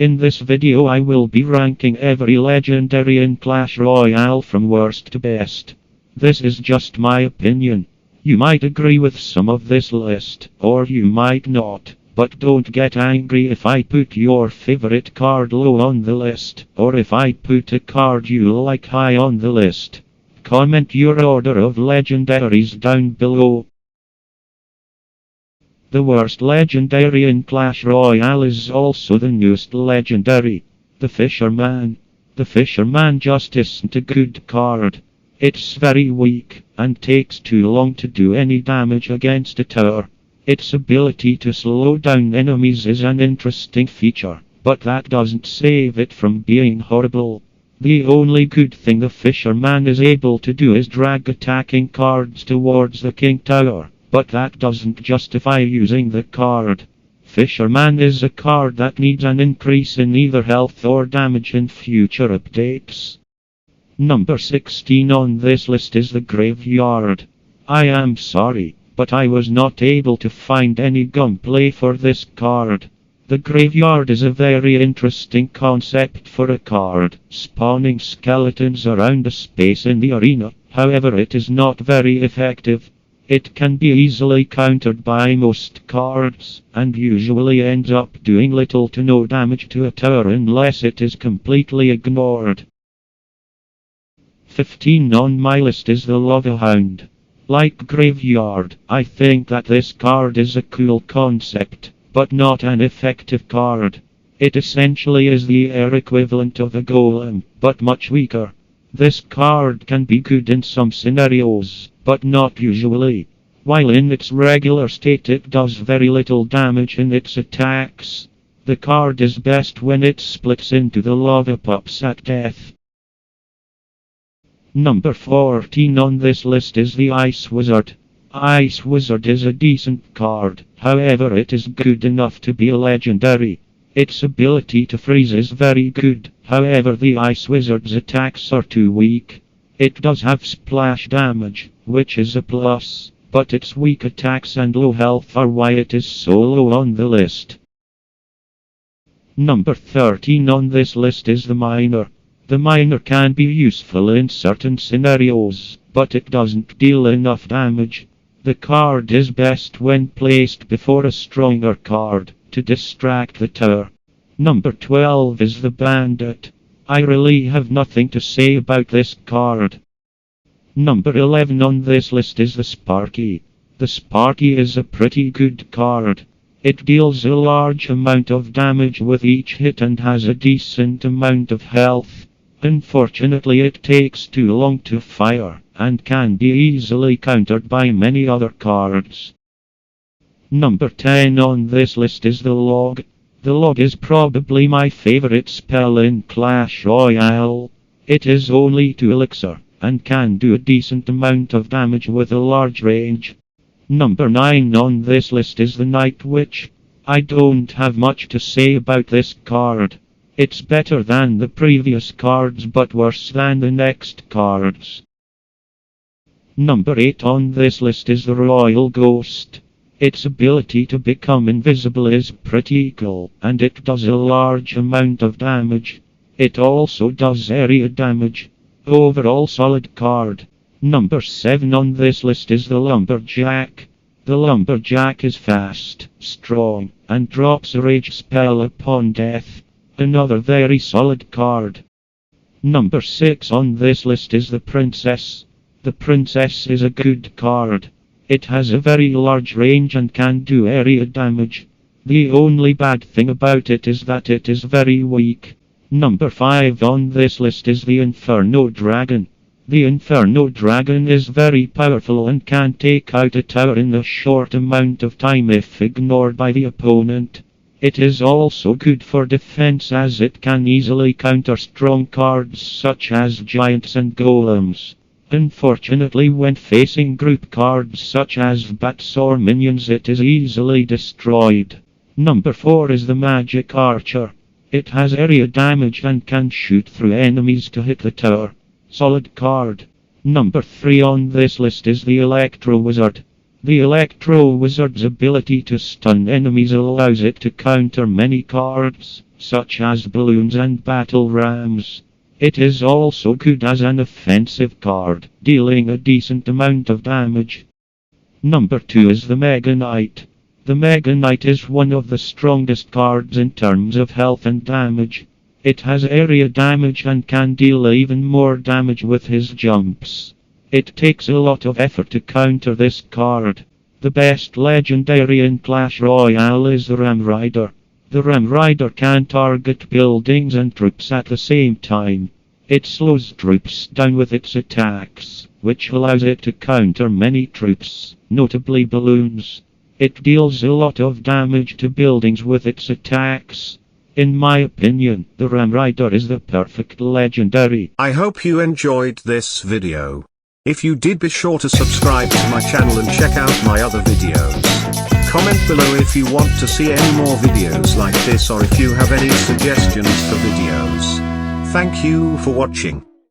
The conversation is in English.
In this video I will be ranking every legendary in Clash Royale from worst to best. This is just my opinion. You might agree with some of this list, or you might not, but don't get angry if I put your favorite card low on the list, or if I put a card you like high on the list. Comment your order of legendaries down below. The worst legendary in Clash Royale is also the newest legendary, the Fisherman. The Fisherman just isn't a good card. It's very weak, and takes too long to do any damage against a tower. Its ability to slow down enemies is an interesting feature, but that doesn't save it from being horrible. The only good thing the Fisherman is able to do is drag attacking cards towards the King Tower. But that doesn't justify using the card. Fisherman is a card that needs an increase in either health or damage in future updates. Number 16 on this list is the Graveyard. I am sorry, but I was not able to find any gunplay for this card. The Graveyard is a very interesting concept for a card, spawning skeletons around a space in the arena. However, it is not very effective. It can be easily countered by most cards, and usually ends up doing little to no damage to a tower unless it is completely ignored. 15 on my list is the Lava Hound. Like Graveyard, I think that this card is a cool concept, but not an effective card. It essentially is the air equivalent of a golem, but much weaker. This card can be good in some scenarios, but not usually. While in its regular state it does very little damage in its attacks. The card is best when it splits into the lava pups at death. Number 14 on this list is the Ice Wizard. Ice Wizard is a decent card, however it is good enough to be a legendary. Its ability to freeze is very good, however the Ice Wizard's attacks are too weak. It does have splash damage, which is a plus, but its weak attacks and low health are why it is so low on the list. Number 13 on this list is the Miner. The Miner can be useful in certain scenarios, but it doesn't deal enough damage. The card is best when placed before a stronger card, to distract the tower. Number 12 is the Bandit. I really have nothing to say about this card. Number 11 on this list is the Sparky. The Sparky is a pretty good card. It deals a large amount of damage with each hit and has a decent amount of health. Unfortunately, it takes too long to fire, and can be easily countered by many other cards. Number 10 on this list is the Log. The Log is probably my favorite spell in Clash Royale. It is only 2 elixir, and can do a decent amount of damage with a large range. Number 9 on this list is the Night Witch. I don't have much to say about this card. It's better than the previous cards but worse than the next cards. Number 8 on this list is the Royal Ghost. Its ability to become invisible is pretty cool, and it does a large amount of damage. It also does area damage. Overall solid card. Number 7 on this list is the Lumberjack. The Lumberjack is fast, strong, and drops a rage spell upon death. Another very solid card. Number 6 on this list is the Princess. The Princess is a good card. It has a very large range and can do area damage. The only bad thing about it is that it is very weak. Number 5 on this list is the Inferno Dragon. The Inferno Dragon is very powerful and can take out a tower in a short amount of time if ignored by the opponent. It is also good for defense as it can easily counter strong cards such as giants and golems. Unfortunately, when facing group cards such as bats or minions, it is easily destroyed. Number 4 is the Magic Archer. It has area damage and can shoot through enemies to hit the tower. Solid card. Number 3 on this list is the Electro Wizard. The Electro Wizard's ability to stun enemies allows it to counter many cards, such as balloons and battle rams. It is also good as an offensive card, dealing a decent amount of damage. Number 2 is the Mega Knight. The Mega Knight is one of the strongest cards in terms of health and damage. It has area damage and can deal even more damage with his jumps. It takes a lot of effort to counter this card. The best legendary in Clash Royale is the Ram Rider. The Ram Rider can target buildings and troops at the same time. It slows troops down with its attacks, which allows it to counter many troops, notably balloons. It deals a lot of damage to buildings with its attacks. In my opinion, the Ram Rider is the perfect legendary. I hope you enjoyed this video. If you did, be sure to subscribe to my channel and check out my other videos. Comment below if you want to see any more videos like this, or if you have any suggestions for videos. Thank you for watching.